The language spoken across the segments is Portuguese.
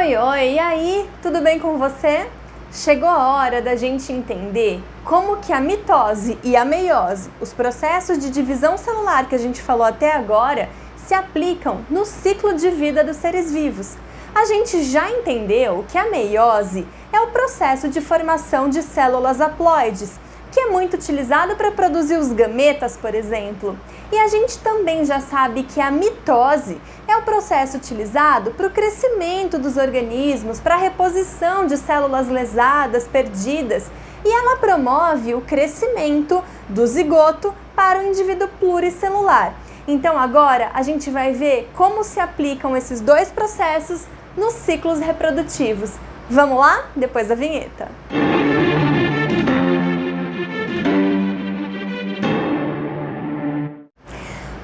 Oi, oi, e aí? Tudo bem com você? Chegou a hora da gente entender como que a mitose e a meiose, os processos de divisão celular que a gente falou até agora, se aplicam no ciclo de vida dos seres vivos. A gente já entendeu que a meiose é o processo de formação de células haploides, que é muito utilizado para produzir os gametas, por exemplo. E a gente também já sabe que a mitose é o processo utilizado para o crescimento dos organismos, para a reposição de células lesadas, perdidas, e ela promove o crescimento do zigoto para o indivíduo pluricelular. Então agora a gente vai ver como se aplicam esses dois processos nos ciclos reprodutivos. Vamos lá? Depois da vinheta.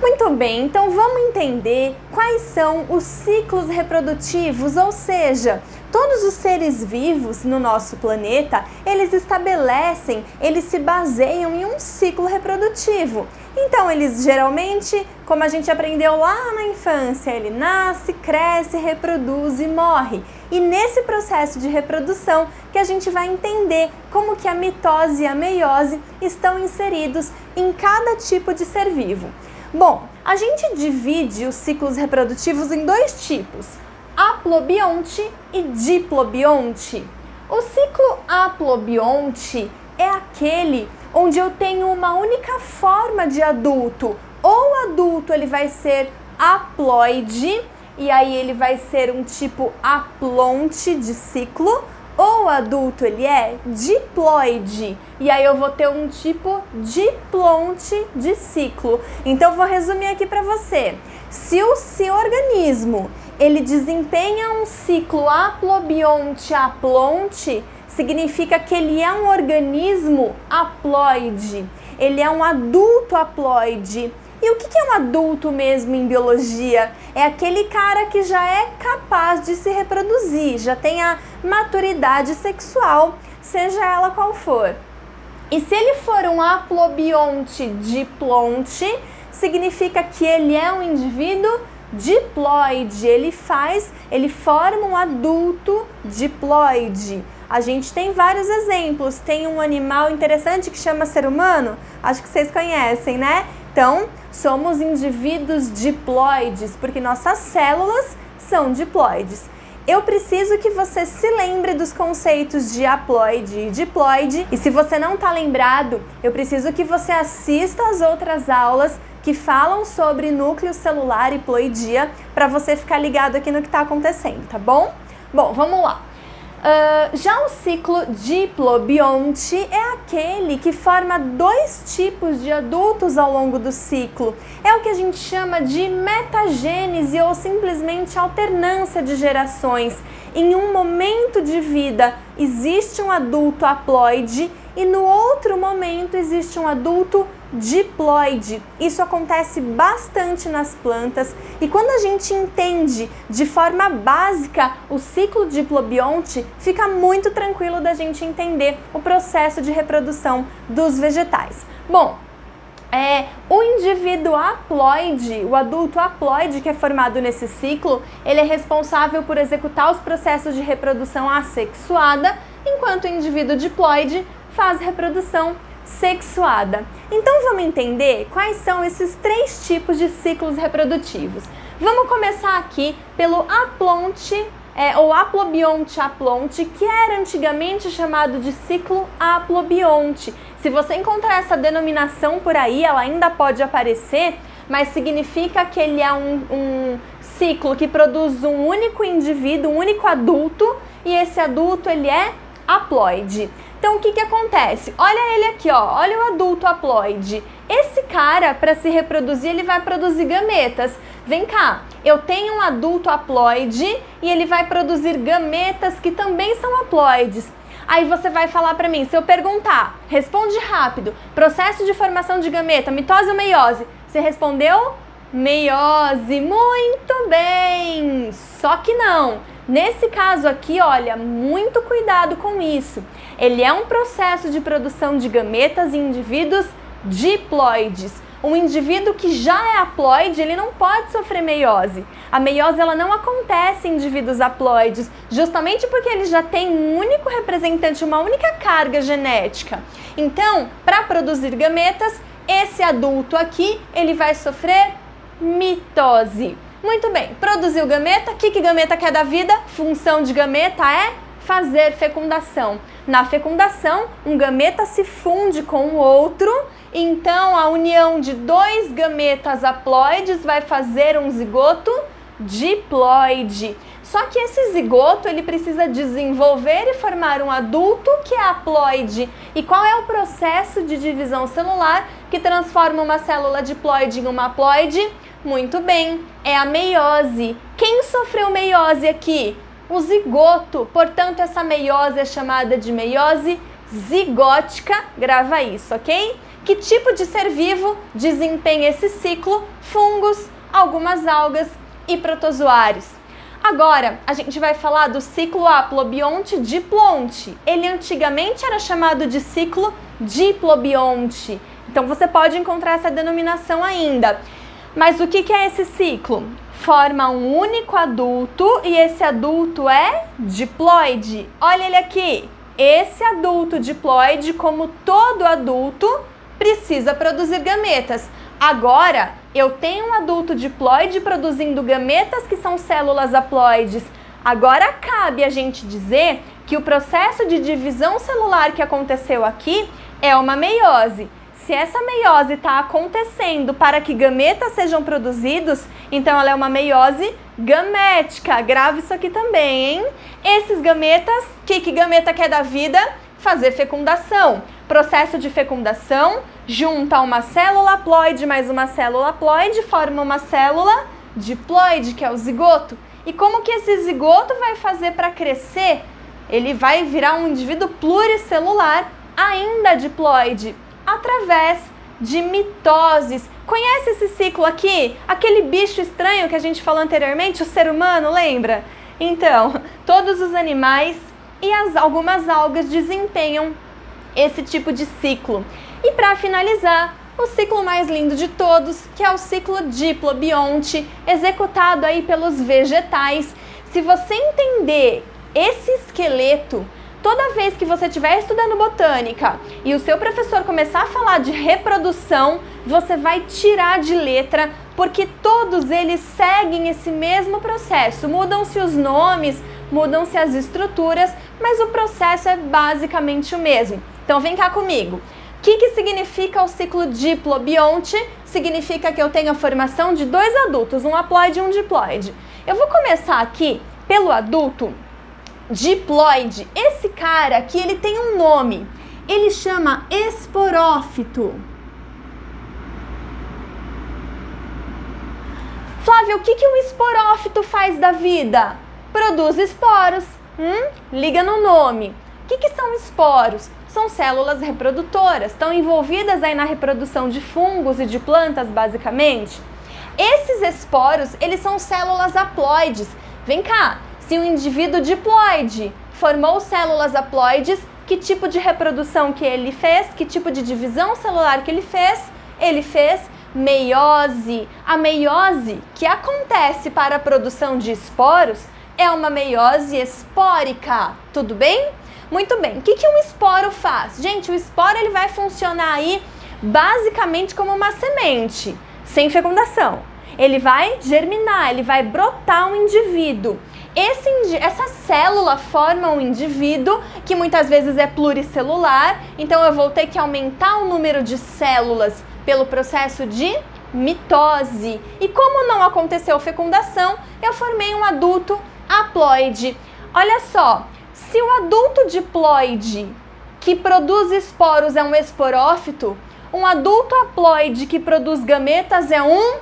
Muito bem, então vamos entender quais são os ciclos reprodutivos, ou seja, todos os seres vivos no nosso planeta, eles se baseiam em um ciclo reprodutivo. Então eles geralmente, como a gente aprendeu lá na infância, ele nasce, cresce, reproduz e morre. E nesse processo de reprodução que a gente vai entender como que a mitose e a meiose estão inseridos em cada tipo de ser vivo. Bom, a gente divide os ciclos reprodutivos em dois tipos, haplobionte e diplobionte. O ciclo haplobionte é aquele onde eu tenho uma única forma de adulto. Ou o adulto ele vai ser haploide, e aí ele vai ser um tipo haplonte de ciclo, ou o adulto ele é diploide, e aí eu vou ter um tipo diplonte de ciclo. Então eu vou resumir aqui para você. Se o seu organismo ele desempenha um ciclo haplobionte-haplonte, significa que ele é um organismo haploide, ele é um adulto haploide. E o que é um adulto mesmo em biologia? É aquele cara que já é capaz de se reproduzir, já tem a maturidade sexual, seja ela qual for. E se ele for um haplobionte diplonte, significa que ele é um indivíduo diploide, ele forma um adulto diploide. A gente tem vários exemplos, tem um animal interessante que chama ser humano, acho que vocês conhecem, né? Então, somos indivíduos diploides, porque nossas células são diploides. Eu preciso que você se lembre dos conceitos de haploide e diploide, e se você não está lembrado, eu preciso que você assista às outras aulas que falam sobre núcleo celular e ploidia, para você ficar ligado aqui no que está acontecendo, tá bom? Bom, vamos lá. Já o ciclo diplobionte é aquele que forma dois tipos de adultos ao longo do ciclo. É o que a gente chama de metagênese ou simplesmente alternância de gerações. Em um momento de vida existe um adulto haploide e no outro momento existe um adulto diploide. Isso acontece bastante nas plantas e quando a gente entende de forma básica o ciclo diplobionte, fica muito tranquilo da gente entender o processo de reprodução dos vegetais. Bom, o indivíduo haploide, o adulto haploide que é formado nesse ciclo, ele é responsável por executar os processos de reprodução assexuada, enquanto o indivíduo diploide faz reprodução sexuada. Então vamos entender quais são esses três tipos de ciclos reprodutivos. Vamos começar aqui pelo haplonte, ou haplobionte-haplonte, que era antigamente chamado de ciclo haplobionte. Se você encontrar essa denominação por aí, ela ainda pode aparecer, mas significa que ele é um ciclo que produz um único indivíduo, um único adulto, e esse adulto ele é haploide. Então o que acontece? Olha ele aqui, ó, olha o adulto haploide. Esse cara, para se reproduzir, ele vai produzir gametas. Vem cá, eu tenho um adulto haploide e ele vai produzir gametas que também são haploides. Aí você vai falar para mim, se eu perguntar, responde rápido, processo de formação de gameta, mitose ou meiose? Você respondeu? Meiose, muito bem! Só que não. Nesse caso aqui, olha, muito cuidado com isso. Ele é um processo de produção de gametas em indivíduos diploides. Um indivíduo que já é haploide, ele não pode sofrer meiose. A meiose ela não acontece em indivíduos haploides, justamente porque ele já tem um único representante, uma única carga genética. Então, para produzir gametas, esse adulto aqui, ele vai sofrer mitose. Muito bem, produziu gameta, o que gameta quer da vida? Função de gameta é fazer fecundação. Na fecundação, um gameta se funde com o outro, então a união de dois gametas haploides vai fazer um zigoto diploide. Só que esse zigoto ele precisa desenvolver e formar um adulto que é haploide. E qual é o processo de divisão celular que transforma uma célula diploide em uma haploide? Muito bem, é a meiose. Quem sofreu meiose aqui? O zigoto. Portanto, essa meiose é chamada de meiose zigótica. Grava isso, ok? Que tipo de ser vivo desempenha esse ciclo? Fungos, algumas algas e protozoários. Agora, a gente vai falar do ciclo haplobionte-diplonte. Ele antigamente era chamado de ciclo diplobionte. Então, você pode encontrar essa denominação ainda. Mas o que é esse ciclo? Forma um único adulto e esse adulto é diploide. Olha ele aqui. Esse adulto diploide, como todo adulto, precisa produzir gametas. Agora, eu tenho um adulto diploide produzindo gametas que são células haploides. Agora cabe a gente dizer que o processo de divisão celular que aconteceu aqui é uma meiose. Se essa meiose está acontecendo para que gametas sejam produzidos, então ela é uma meiose gamética. Grave isso aqui também, hein? Esses gametas, o que gameta quer da vida? Fazer fecundação. Processo de fecundação, junta uma célula haploide mais uma célula haploide, forma uma célula diploide, que é o zigoto. E como que esse zigoto vai fazer para crescer? Ele vai virar um indivíduo pluricelular, ainda diploide, através de mitoses. Conhece esse ciclo aqui? Aquele bicho estranho que a gente falou anteriormente, o ser humano, lembra? Então, todos os animais e algumas algas desempenham esse tipo de ciclo. E para finalizar, o ciclo mais lindo de todos, que é o ciclo diplobionte, executado aí pelos vegetais. Se você entender esse esqueleto, toda vez que você estiver estudando botânica e o seu professor começar a falar de reprodução, você vai tirar de letra, porque todos eles seguem esse mesmo processo. Mudam-se os nomes, mudam-se as estruturas, mas o processo é basicamente o mesmo. Então vem cá comigo. O que significa o ciclo diplobionte? Significa que eu tenho a formação de dois adultos, um haploide e um diploide. Eu vou começar aqui pelo adulto diploide. Esse cara aqui, ele tem um nome. Ele chama esporófito. Flávia, o que um esporófito faz da vida? Produz esporos. Liga no nome. O que são esporos? São células reprodutoras. Estão envolvidas aí na reprodução de fungos e de plantas, basicamente. Esses esporos, eles são células haploides. Vem cá. Se um indivíduo diploide formou células haploides, que tipo de reprodução que ele fez? Que tipo de divisão celular que ele fez? Ele fez meiose. A meiose que acontece para a produção de esporos é uma meiose espórica. Tudo bem? Muito bem. O que um esporo faz? Gente, o esporo ele vai funcionar aí basicamente como uma semente, sem ele vai germinar, ele vai brotar um indivíduo. Essa célula forma um indivíduo que muitas vezes é pluricelular, então eu vou ter que aumentar o número de células pelo processo de mitose. E como não aconteceu fecundação, eu formei um adulto haploide. Olha só, se o adulto diploide que produz esporos é um esporófito, um adulto haploide que produz gametas é um...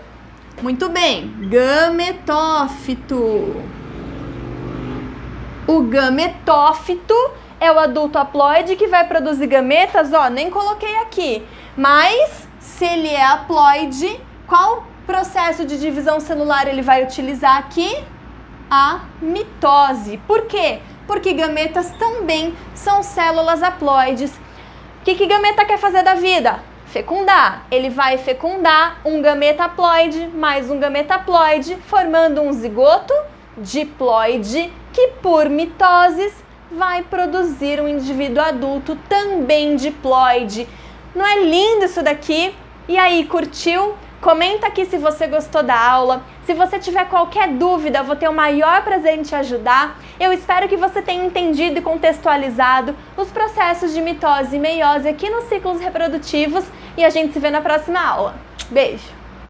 Muito bem, gametófito. O gametófito é o adulto haploide que vai produzir gametas, ó, nem coloquei aqui. Mas, se ele é haploide, qual processo de divisão celular ele vai utilizar aqui? A mitose. Por quê? Porque gametas também são células haploides. O que gameta quer fazer da vida? Fecundar. Ele vai fecundar um gameta haploide mais um gameta haploide, formando um zigoto diploide, que por mitoses vai produzir um indivíduo adulto também diploide. Não é lindo isso daqui? E aí, curtiu? Comenta aqui se você gostou da aula. Se você tiver qualquer dúvida, eu vou ter o maior prazer em te ajudar. Eu espero que você tenha entendido e contextualizado os processos de mitose e meiose aqui nos ciclos reprodutivos e a gente se vê na próxima aula. Beijo!